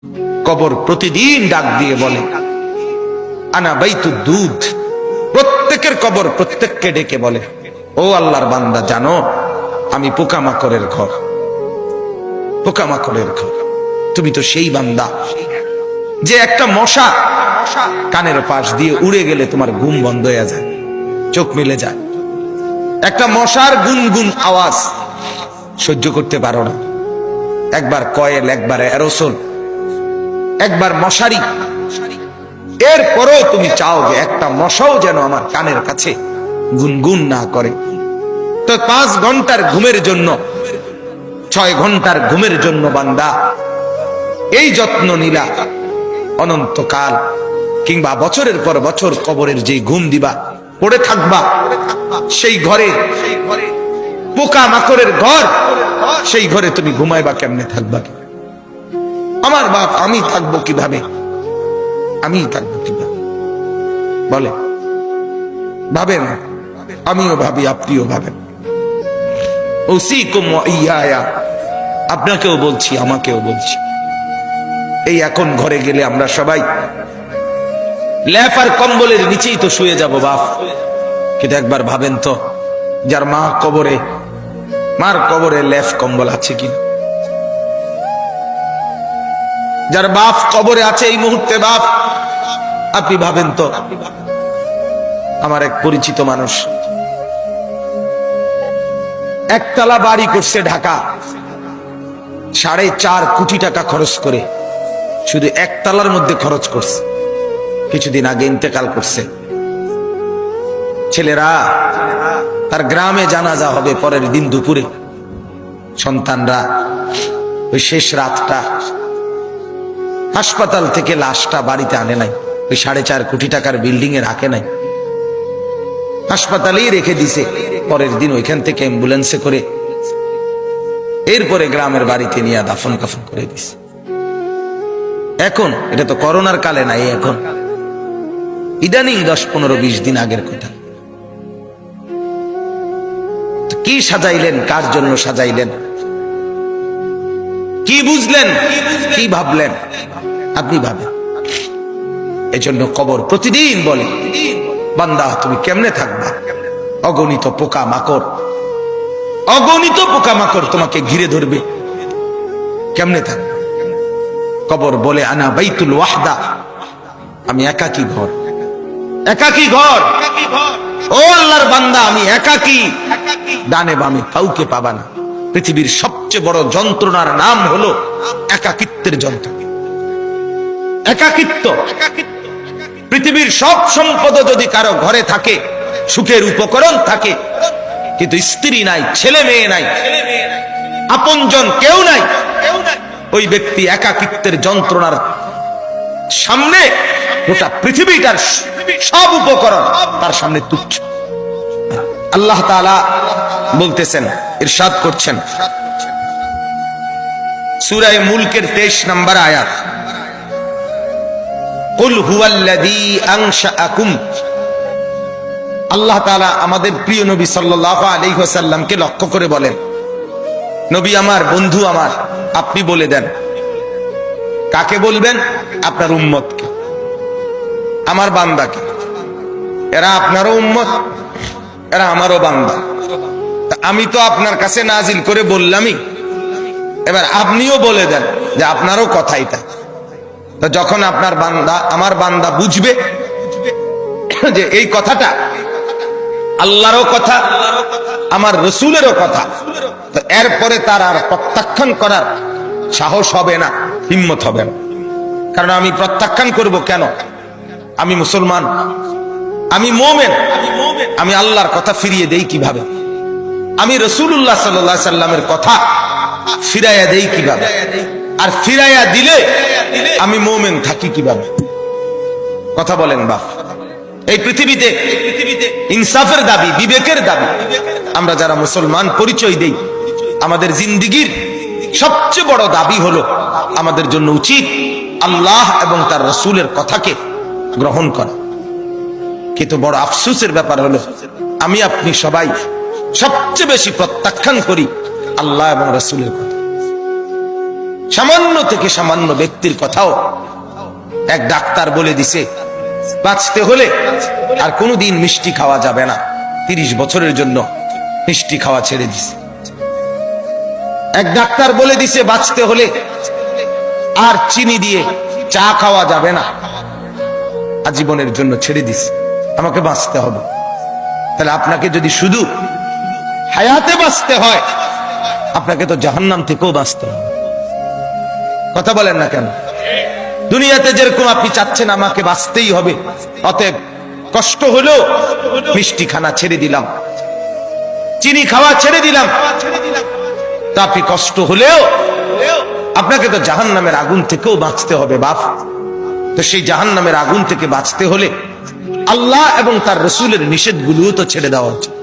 কবর প্রতিদিন ডাক দিয়ে বলে আনা বাইতুদ দুধ। প্রত্যেকের কবর প্রত্যেককে ডেকে বলে, ও আল্লাহর বান্দা, জানো আমি পোকামাকড়ের ঘর, পোকামাকড়ের ঘর। তুমি তো সেই বান্দা যে একটা মশা কানের পাশ দিয়ে উড়ে গেলে তোমার ঘুম বন্ধ হয়ে যায়, চোখ মিলে যায়। একটা মশার গুনগুন আওয়াজ সহ্য করতে পারো না। একবার কয়েল, একবার অ্যারোসোল, একবার মশারি, এরপরও তুমি চাও যে একটা মশাও যেন আমার কানের কাছে গুনগুন না করে। তো 5 ঘন্টার ঘুমের জন্য, 6 ঘন্টার ঘুমের জন্য বান্দা এই যত্ন নিলা, অনন্তকাল কিংবা বছরের পর বছর কবরের যে ঘুম দিবা, পড়ে থাকবা সেই ঘরে, পোকা মাকড়ের ঘর, সেই ঘরে তুমি ঘুমাইবা কেমনে, থাকবা? আমার বাপ, আমি থাকবো কিভাবে? আমি থাকবো কিভাবে বলে? ভাবেন, আমিও ভাবি, আপনিও ভাবেন। উসিকুম ওয়া ইয়া, আপনাকেও বলছি, আমাকেও বলছি। এই এখন ঘরে গেলে আমরা সবাই ল্যাপ আর কম্বলের নিচেই তো শুয়ে যাব বাপ। কিন্তু একবার ভাবেন তো, যার মা কবরে, মার কবরে ল্যাপ কম্বল আছে কিনা? যার বাপ কবরে আছে এই মুহূর্তে, বাপ আপনি ভাবেন তো। আমার এক পরিচিত মানুষ একতলা বাড়ি করছে ঢাকা, 4.5 কোটি টাকা খরচ করে, শুধু একতলার মধ্যে খরচ করছে। কিছুদিন আগে ইন্তেকাল করছে। ছেলেরা, তার গ্রামে জানাজা হবে পরের দিন দুপুরে। সন্তানরা ওই শেষ রাতটা হাসপাতাল থেকে লাশটা বাড়িতে আনে নাই, ওই 4.5 কোটি টাকার বিল্ডিং এ রাখে নাই, হাসপাতালেই রেখে দিছে। পরের দিন ওইখান থেকে অ্যাম্বুলেন্সে করে এরপরে গ্রামের বাড়িতে নিয়ে দাফন কাফন করে দিছে। এখন এটা তো করোনার কালে নাই, এখন ইদানিং 10, 15, 20 দিন আগের কথা। কি সাজাইলেন, কার জন্য সাজাইলেন, কি বুঝলেন, কি ভাবলেন? আপনি ভাবেন। এজন্য কবর প্রতিদিন বলে, বান্দা তুমি কেমনে থাকবা? অগণিত পোকা মাকড়, অগণিত পোকা মাকড় তোমাকে ঘিরে ধরবে, কেমনে থাকবে? কবর বলে আনা বাইতুল ওয়াহদা, আমি একাকী ঘর, একাকী ঘর। ও আল্লাহর বান্দা, আমি একাকী, ডানে বামে কাউকে পাবা না। পৃথিবীর সবচেয়ে বড় যন্ত্রণার নাম হলো একাকিত্বের যন্ত্রণা, একাকিত্ব। পৃথিবীর সব সম্পদ যদি কারো ঘরে থাকে, সুখের উপকরণ থাকে, কিন্তু স্ত্রী নাই, ছেলে মেয়ে নাই, আপনজন কেউ নাই, ওই ব্যক্তি একাকিত্বের যন্ত্রণার সামনে গোটা পৃথিবীটার সব উপকরণ তার সামনে তুচ্ছ। আল্লাহ তাআলা বলতেছেন, ইরশাদ করছেন সূরা মুলকের 23 নম্বর আয়াত, কুল হুয়াল্লাযী আনশাআকুম। আল্লাহ তাআলা আমাদের প্রিয় নবী সাল্লাল্লাহু আলাইহি ওয়াসাল্লামকে লক্ষ্য করে বলেন, নবী আমার, বন্ধু আমার, আপনি বলে দেন। কাকে বলবেন? আপনার উম্মতকে, আমার বান্দাকে। এরা আপনারও উম্মত, এরা আমারও বান্দা। আমি তো আপনার কাছে নাজিল করে বললামই, এবার আপনিও বলে দেন যে আপনারও কথা এটা। তো যখন আপনার বান্দা, আমার বান্দা বুঝবে যে এই কথাটা আল্লাহরও কথা, আমার রসুলেরও কথা, তো এরপরে তার আর প্রত্যাখ্যান করার সাহস হবে না, হিম্মত হবে না। কারণ আমি প্রত্যাখ্যান করব কেন? আমি মুসলমান, আমি মুমিন, আমি আল্লাহর কথা ফিরিয়ে দেই কিভাবে? আমি রাসূলুল্লাহ সাল্লাল্লাহু আলাইহি সাল্লামের কথা ফিরাইয়া দেই কিভাবে? আর ফিরাইয়া দিলে আমি মুমিন থাকি কিভাবে? কথা বলেন বাপ। এই পৃথিবীতে ইনসাফের দাবি, বিবেকের দাবি, আমরা যারা মুসলমান পরিচয় দেই, আমাদের জিন্দেগীর সবচেয়ে বড় দাবি হলো আমাদের জন্য উচিত আল্লাহ এবং তার রাসূলের কথাকে গ্রহণ করা। কিন্তু বড় আফসোসের ব্যাপার হলো আমি আপনি সবাই সবচেয়ে বেশি প্রত্যাখ্যান করি আল্লাহ এবং রাসূলের কথা। সামান্য থেকে সামান্য ব্যক্তির কথাও এক ডাক্তার বলে দিছে বাঁচতে হলে আর কোনোদিন মিষ্টি খাওয়া যাবে না, 30 বছরের জন্য মিষ্টি খাওয়া ছেড়ে দিছে। এক ডাক্তার বলে দিছে বাঁচতে হলে আর চিনি দিয়ে চা খাওয়া যাবে না, আজীবনের জন্য ছেড়ে দিছে। আমাকে বাঁচতে হবে। তাহলে আপনাকে যদি শুধু হায়াতে বাঁচতে হয়, আপনাকে তো জাহান্নাম থেকেও বাঁচতে হবে। কথা বলেন না কেন? দুনিয়াতে যেরকম আপনি চাচ্ছেন আমাকে বাঁচতেই হবে, অতএব কষ্ট হলেও মিষ্টি খানা ছেড়ে দিলাম, চিনি খাওয়া ছেড়ে দিলাম, তা আপনি কষ্ট হলেও আপনাকে তো জাহান্নামের আগুন থেকেও বাঁচতে হবে বাপ। তো সেই জাহান্নামের আগুন থেকে বাঁচতে হলে আল্লাহ এবং তার রসুলের নিষেধগুলোও তো ছেড়ে দেওয়া উচিত,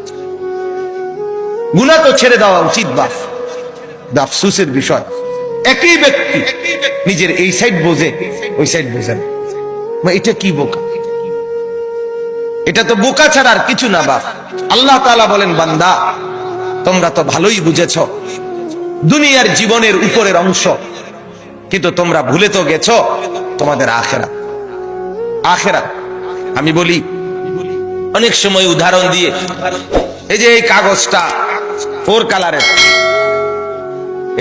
গুনাহ তো ছেড়ে দেওয়া উচিত বাপ। আফসোসের বিষয়, একই ব্যক্তি নিজের এই সাইড বোঝে, ওই সাইড বোঝেন। এটা কি বোকা? এটা তো বোকা ছাড়া আর কিছু না বাপ। আল্লাহ তাআলা বলেন, বান্দা তোমরা তো ভালোই বুঝেছ দুনিয়ার জীবনের উপরের অংশ, কিন্তু তোমরা ভুলে তো গেছো তোমাদের আখিরাত। আখিরাত আমি বলি অনেক সময় উদাহরণ দিয়ে, এই যে এই কাগজটা 4 কালারের,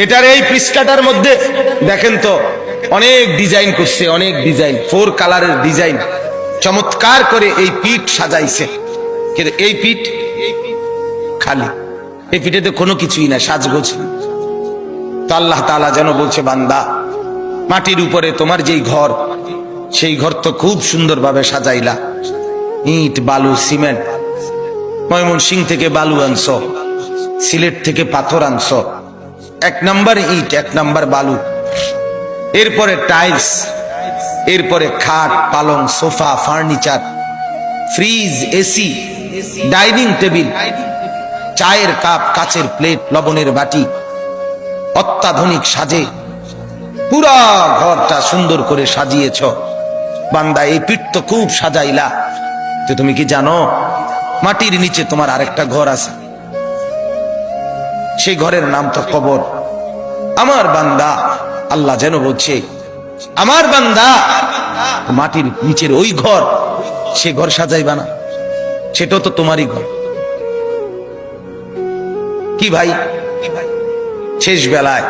এটার এই পৃষ্ঠাটার মধ্যে দেখেন তো অনেক ডিজাইন করছে, অনেক ডিজাইন, 4 কালারের ডিজাইন, চমৎকার করে এই পিঠ সাজাইছে। কিন্তু এই পিঠ খালি, এই পিঠেতে কোনো কিছুই না, সাজগোজ। তো আল্লাহ তাআলা যেন বলছে, বান্দা মাটির উপরে তোমার যেই ঘর, সেই ঘর তো খুব সুন্দরভাবে সাজাইলা, ইট বালু সিমেন্ট, ময়মনসিংহ থেকে বালু আনছো, সিলেট থেকে পাথর আনছো, 1 নাম্বার ইট 1 নাম্বার বালু, এরপরে টাইলস, এরপরে খাট পালং sofa furniture, fridge AC, dining table, চায়ের কাপ, কাচের প্লেট, লবণের বাটি, অত্যাধুনিক সাজে পুরা ঘরটা সুন্দর করে সাজিয়েছ। বান্দা এই পিঠ তো খুব সাজাইলা, তো তুমি কি জানো মাটির নিচে তোমার আরেকটা ঘর আছে, সেই ঘরের নাম তো কবর। আমার বান্দা, আল্লাহ যেন বলছে, আমার বান্দা মাটির নিচের ওই ঘর, সে ঘর সাজাইবা না, সেটাও তো তোমারই ঘর। কি ভাই, শেষ বেলায়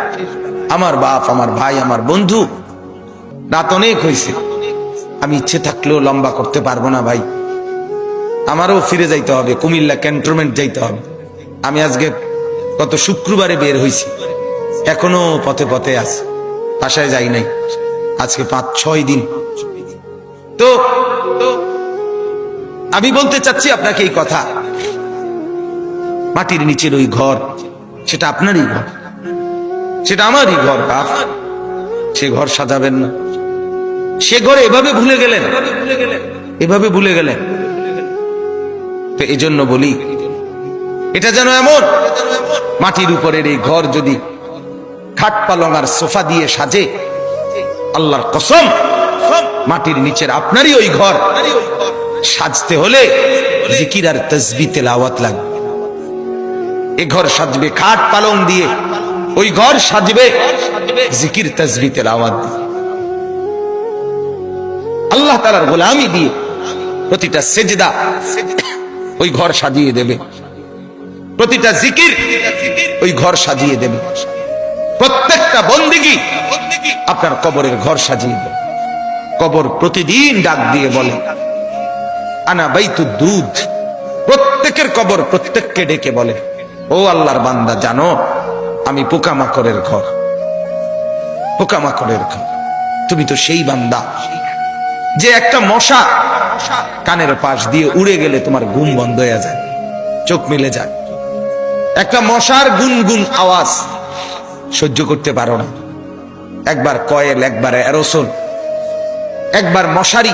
আমার বাপ, আমার ভাই, আমার বন্ধু, রাত অনেক হয়েছে, আমি ইচ্ছে থাকলেও লম্বা করতে পারবো না ভাই, আমারও ফিরে যাইতে হবে, কুমিল্লা ক্যান্টনমেন্ট যাইতে হবে। আমি আজকে গত শুক্রবারে বের হয়েছি, এখনো পথে পথে আছি, বাসায় যাই নাই, আজকে 5-6 দিন। তো আমি বলতে চাচ্ছি আপনাকে এই কথা, মাটির নিচের ওই ঘর, সেটা আপনারই ঘর, সেটা আমারই ঘর বাপ। সে ঘর সাজাবেন না, সে ঘরে এভাবে ভুলে গেলেন, এভাবে ভুলে গেলেন। তো এই জন্য বলি, এটা যেন এমন মাটির উপরের এই ঘর যদি খাট পালং আর সোফা দিয়ে সাজে, আল্লাহর কসম মাটির নিচের আপনারই ওই ঘর সাজতে হলে জিকির আর তাসবিহ তেলাওয়াত লাগবে। এই ঘর সাজবে খাট পালং দিয়ে, ওই ঘর সাজবে জিকির তাসবিহ তেলাওয়াত দিয়ে, আল্লাহ তাআলার গোলামি দিয়ে। প্রতিটা সেজদা ওই ঘর সাজিয়ে দেবে, প্রতিটা জিকির ওই ঘর সাজিয়ে দেবে, প্রত্যেকটা বন্দেগী আপনার কবরের ঘর সাজিয়ে দেবে। কবর প্রতিদিন ডাক দিয়ে বলে, আনা বাইতুদ দুধ। প্রত্যেকের কবর প্রত্যেককে ডেকে বলে, ও আল্লাহর বান্দা জানো আমি পোকামাকড়ের ঘর, পোকামাকড়ের ঘর। তুমি তো সেই বান্দা যে একটা মশা কানের পাশ দিয়ে উড়ে গেলে তোমার ঘুম বন্ধ হয়ে যায়, চোখ মেলে যায়। একটা মশার গুনগুন আওয়াজ সহ্য করতে পারো না, একবার কয়েল, একবার অ্যারোসোল, একবার মশারি,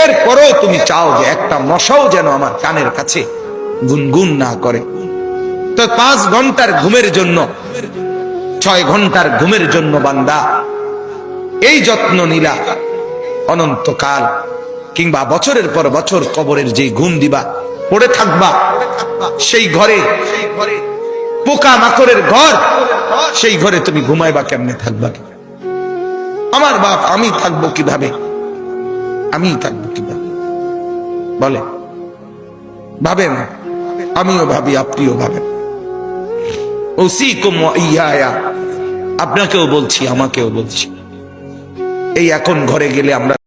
এরপরেও তুমি চাও যে একটা মশাও যেন আমার কানের কাছে গুনগুন না করে। তো 5 ঘন্টার ঘুমের জন্য, 6 ঘন্টার ঘুমের জন্য বান্দা এই যত্ন নিলা, অনন্তকাল কিংবা বছরের পর বছর কবরের যে ঘুম দিবা, পড়ে থাকবা সেই ঘরে, পোকা মাকড়ের ঘর, সেই ঘরে তুমি ঘুমাইবা কেমনে, থাকবা কি? আমার বাপ, আমি থাকবো কিভাবে? আমি থাকবো কিভাবে বলে? ভাবেন, আমিও ভাবি, আপনিও ভাবেন। উসিকুম ওয়া ইয়া, আপনাকেও বলছি, আমাকেও বলছি। এই এখন ঘরে গেলে আমরা